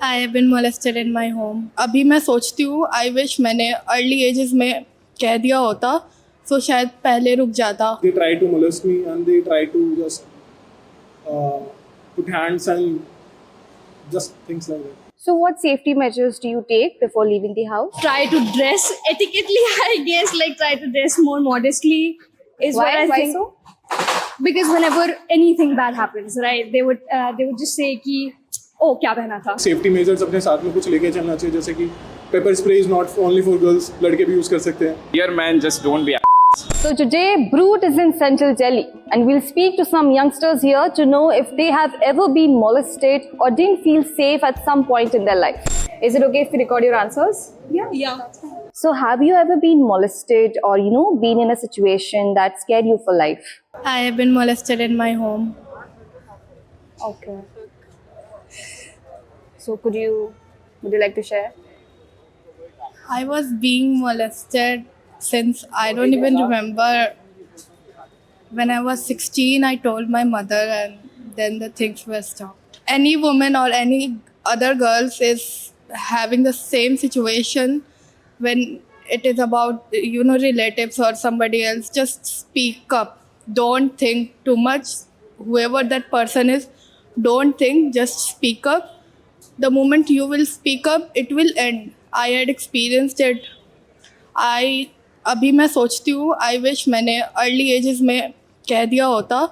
I have been molested in my home. अभी मैं सोचती हूँ आई विश मैंने अर्ली एजेस में कह दिया होता तो शायद पहले रुक जाता. They try to molest me and they try to just put hands and just things like that. So, what safety measures do you take before leaving the house? Try to dress etiquettely, I guess, like try to dress more modestly is what I Why think. so? Because whenever anything bad happens, right, they would just say कि oh क्या पहना था. Safety measures अपने साथ में कुछ लेके चलना चाहिए, जैसे कि paper spray is not only for girls, लड़के भी यूज कर सकते हैं. Dear man, just don't be. So, today, Brood is in Central Delhi, and we'll speak to some youngsters here to know if they have ever been molested or didn't feel safe at some point in their life. Is it okay if we record your answers? Yeah. So, have you ever been molested or, been in a situation that scared you for life? I have been molested in my home. Okay. So, would you like to share? I was being molested since I don't even remember. When I was 16, I told my mother, and then the things were stopped. Any woman or any other girls is having the same situation when it is about relatives or somebody else. Just speak up. Don't think too much. Whoever that person is, don't think. Just speak up. The moment you will speak up, it will end. I had experienced it. अभी मैं सोचती हूँ I wish मैंने early ages में कह दिया होता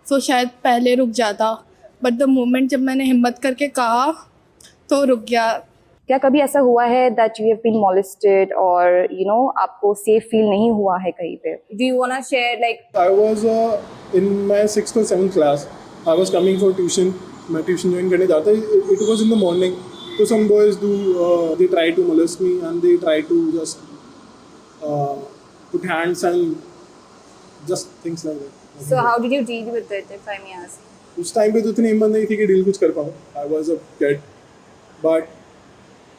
तो शायद पहले रुक जाता. बट द मोमेंट जब मैंने हिम्मत करके कहा तो रुक गया. क्या कभी ऐसा हुआ है that you have been molested और आपको safe feel नहीं हुआ है कहीं पे? Do you wanna share like? I was in my 6th or 7th class. I was coming for tuition. मैं ट्यूशन ज्वाइन करने जाता. It was in the morning. So some boys they try to molest me and they try to just put hands and just things like that. So how did you deal with it, if I may ask? उस time पे तो इतनी हिम्मत नहीं थी कि deal कुछ कर पाऊँ. I was a kid. But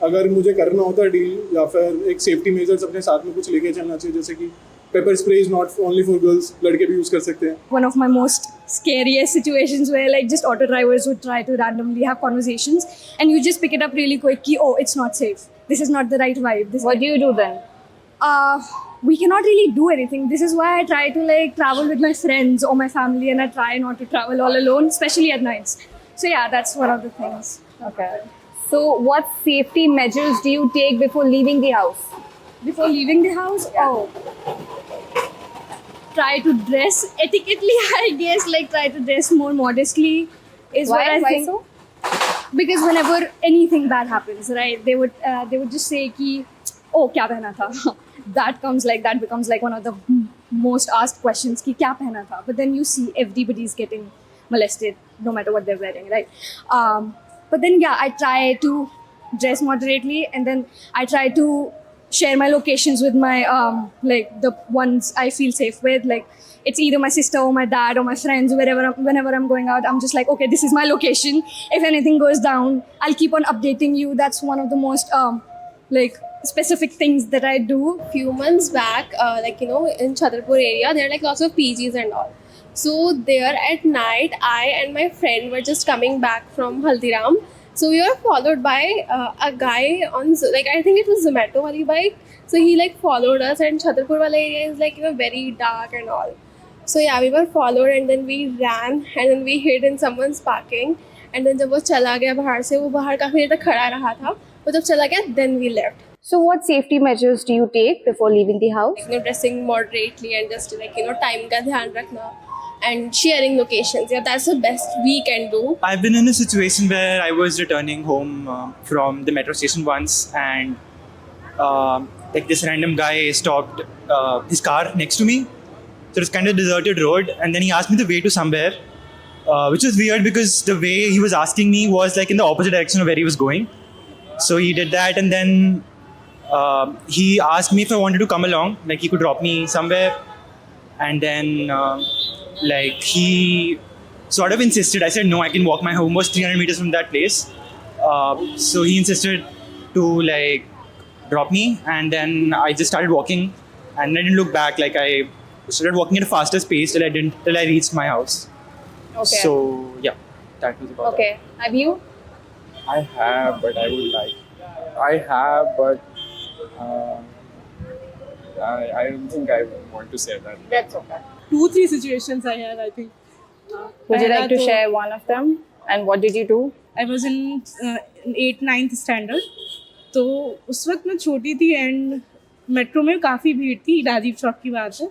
अगर मुझे करना होता डील या फिर एक सेफ्टी मेजर्स अपने साथ में कुछ लेके चलना चाहिए, जैसे कि paper spray is not only for girls, लड़के भी यूज कर सकते हैं. One of my most scariest situations where like just auto drivers would try to randomly have conversations and you just pick it up really quick ki, oh it's not safe, this is not the right vibe. What do you do then? We cannot really do anything. This is why I try to like travel with my friends or my family, and I try not to travel all alone, especially at nights. So yeah, that's one of the things. Okay. So what safety measures do you take before leaving the house? Before leaving the house, try to dress etiquettely, I guess, like try to dress more modestly is what I think. Why so? Because whenever anything bad happens, right, they would just say ki, oh क्या पहना था. That becomes like one of the most asked questions ki क्या पहना था. But then you see everybody's getting molested no matter what they're wearing, right? But then yeah, I try to dress moderately, and then I try to share my locations with my like the ones I feel safe with. Like it's either my sister or my dad or my friends. Whenever I'm going out, I'm just like, okay, this is my location. If anything goes down, I'll keep on updating you. That's one of the most like specific things that I do. Few months back, in Chhatarpur area, there are like lots of PGs and all. So there at night, I and my friend were just coming back from Haldiram. So we were followed by a guy on like I think it was Zomato wali bike. So he like followed us, and Chhatarpur wala area is like very dark and all. So yeah, we were followed, and then we ran, and then we hid in someone's parking. And then जब वो चला गया बाहर से, वो बाहर काफी देर तक खड़ा रहा था. वो जब चला गया, then we left. So what safety measures do you take before leaving the house? Dressing moderately and just time का ध्यान रखना and sharing locations. Yeah, that's the best we can do. I've been in a situation where I was returning home from the metro station once, and like this random guy stopped his car next to me. So it's kind of deserted road, and then he asked me the way to somewhere, which was weird because the way he was asking me was like in the opposite direction of where he was going. So he did that, and then he asked me if I wanted to come along, like he could drop me somewhere, and then like he sort of insisted. I said no, I can walk. My home was 300 meters from that place, so he insisted to like drop me, and then I just started walking, and I didn't look back. Like I started walking at a faster pace till I reached my house. Okay. So yeah, that was about Okay. Have you? I have, but I would like. I have, but I don't think I want to say that. That's okay. 2-3 situations I had, I think. Would you like पहला to तो share one of them? And what did you do? I was in 8th-9th standard. तो उस वक्त मैं छोटी थी and metro में काफ़ी भीड़ थी, राजीव चौक की बात है,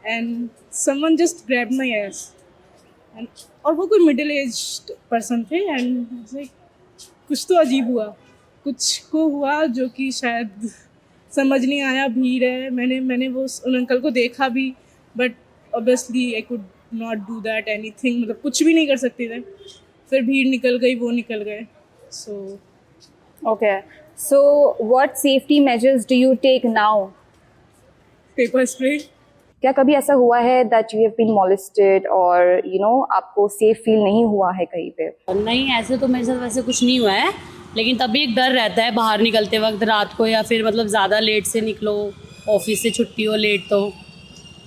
and someone just grabbed my S, और वो कोई मिडिल एज्ड पर्सन थे, एंड कुछ तो अजीब हुआ, कुछ को हुआ जो कि शायद समझ नहीं आया, भीड़ है, मैंने वो उन अंकल को देखा भी, but obviously I could not do that anything, मतलब कुछ भी नहीं कर सकते थे, फिर भीड़ निकल गई, वो निकल गए, सो Okay. So, what safety measures do you take now? Paper spray. क्या कभी ऐसा हुआ है that you have been molested और आपको safe feel नहीं हुआ है कहीं पे? नहीं, ऐसे तो मेरे साथ वैसे कुछ नहीं हुआ है, लेकिन तब भी एक डर रहता है बाहर निकलते वक्त रात को, या फिर मतलब ज़्यादा लेट से निकलो, ऑफिस से छुट्टी हो लेट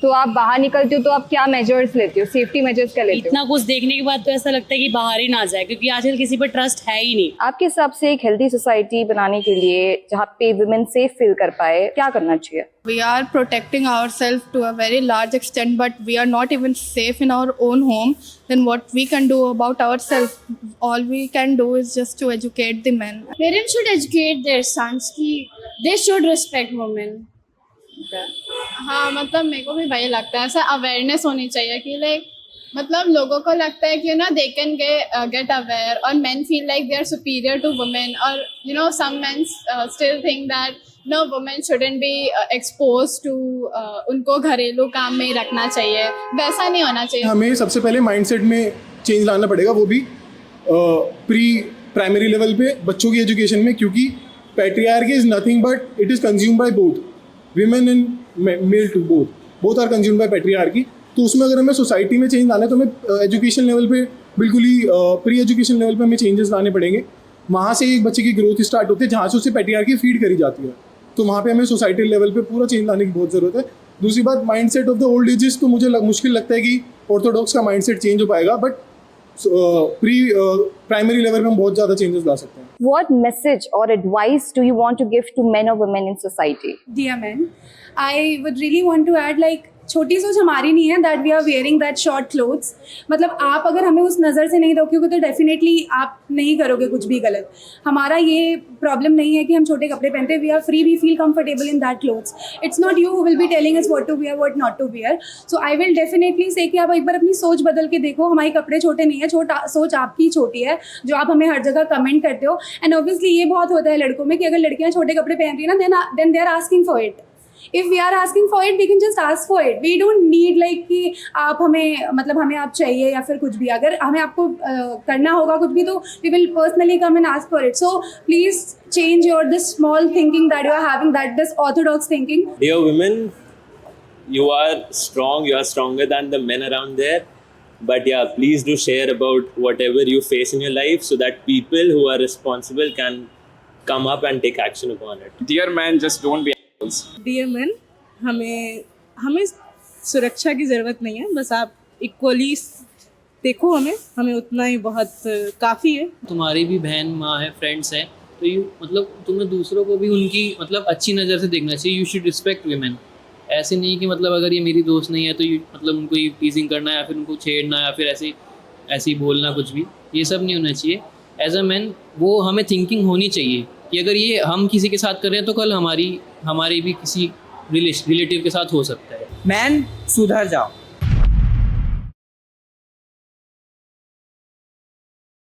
तो आप बाहर निकलते हो तो आप क्या मेजर्स लेते हो, सेफ्टी मेजर्स क्या लेते हो? इतना कुछ देखने के बाद तो ऐसा लगता है कि बाहर ही ना जाए, क्योंकि आजकल किसी पर ट्रस्ट है ही नहीं। आपके हिसाब से एक हेल्दी सोसाइटी बनाने के लिए जहाँ पे वुमेन सेफ फील कर पाए, क्या करना चाहिए? We are protecting ourselves to a very large extent, but we are not even safe in our own home. Then what we can do about ourselves? All we can do is just to educate the men. Parents should educate their sons कि they should respect women. हाँ, मतलब मेरे को भी वही लगता है, ऐसा अवेयरनेस होनी चाहिए कि लाइक मतलब लोगों को लगता है कि दे कैन गेट अवेयर, और men feel like they are superior to women, और some men still think that women shouldn't be expose to, उनको घरेलू काम में ही रखना चाहिए, वैसा नहीं होना चाहिए। हमें सबसे पहले माइंडसेट में चेंज लाना पड़ेगा, वो भी प्राइमरी लेवल पे बच्चों की एजुकेशन में, क्योंकि patriarchy is nothing but it is consumed by both women and male to both are consumed by patriarchy. तो उसमें अगर हमें सोसाइटी में चेंज लाना है तो हमें एजुकेशन लेवल पे बिल्कुल ही प्री एजुकेशन लेवल पे हमें चेंजेस लाने पड़ेंगे। वहाँ से एक बच्चे की ग्रोथ स्टार्ट होती है जहाँ से उसे पैट्रियार्की फीड करी जाती है, तो वहाँ पे हमें सोसाइटी लेवल पे पूरा चेंज लाने की बहुत ज़रूरत है। दूसरी बात, mindset of the old ages, तो मुझे मुश्किल लगता है कि ऑर्थोडॉक्स का माइंडसेट चेंज हो पाएगा, बट प्राइमरी लेवल में हम बहुत ज़्यादा चेंजेस ला सकते हैं। What message or advice do you want to give to men or women in society? Dear men, I would really want to add छोटी सोच हमारी नहीं है that we are wearing that short clothes, मतलब आप अगर हमें उस नज़र से नहीं देखोगे तो डेफिनेटली आप नहीं करोगे कुछ भी गलत। हमारा ये प्रॉब्लम नहीं है कि हम छोटे कपड़े पहनते, we are free, we feel comfortable in that clothes. It's not you who will be telling us what to wear, what not to wear. So I will definitely say कि आप एक बार अपनी सोच बदल के देखो, हमारे कपड़े छोटे नहीं है, सोच आपकी छोटी है जो आप हमें हर जगह कमेंट करते हो। एंड ऑब्वियसली ये बहुत होता है लड़कों में कि अगर लड़कियाँ छोटे कपड़े पहनती है ना, then they are asking for it. If we are asking for it, we can just ask for it. We don't need कि आप हमें मतलब हमें आप चाहिए या फिर कुछ भी, अगर हमें आपको करना होगा कुछ भी तो we will personally come and ask for it. So please change this small thinking that you are having, this orthodox thinking. Dear women, you are strong, you are stronger than the men around there. But yeah, please do share about whatever you face in your life so that people who are responsible can come up and take action upon it. Dear man, just don't be dear man, हमें सुरक्षा की ज़रूरत नहीं है, बस आप equally देखो हमें उतना ही बहुत काफ़ी है। तुम्हारी भी बहन, माँ है, फ्रेंड्स हैं, तो यू मतलब तुम्हें दूसरों को भी उनकी मतलब अच्छी नज़र से देखना चाहिए। You should respect women. ऐसे नहीं कि मतलब अगर ये मेरी दोस्त नहीं है तो मतलब उनको ये टीजिंग करना या फिर उनको छेड़ना या फिर ऐसे ही बोलना, कुछ भी ये सब नहीं होना चाहिए। एज अ मैन वो हमें थिंकिंग होनी चाहिए कि अगर ये हम किसी के साथ कर रहे हैं तो कल हमारी भी किसी रिलेटिव के साथ हो सकता है। मैन सुधर जाओ।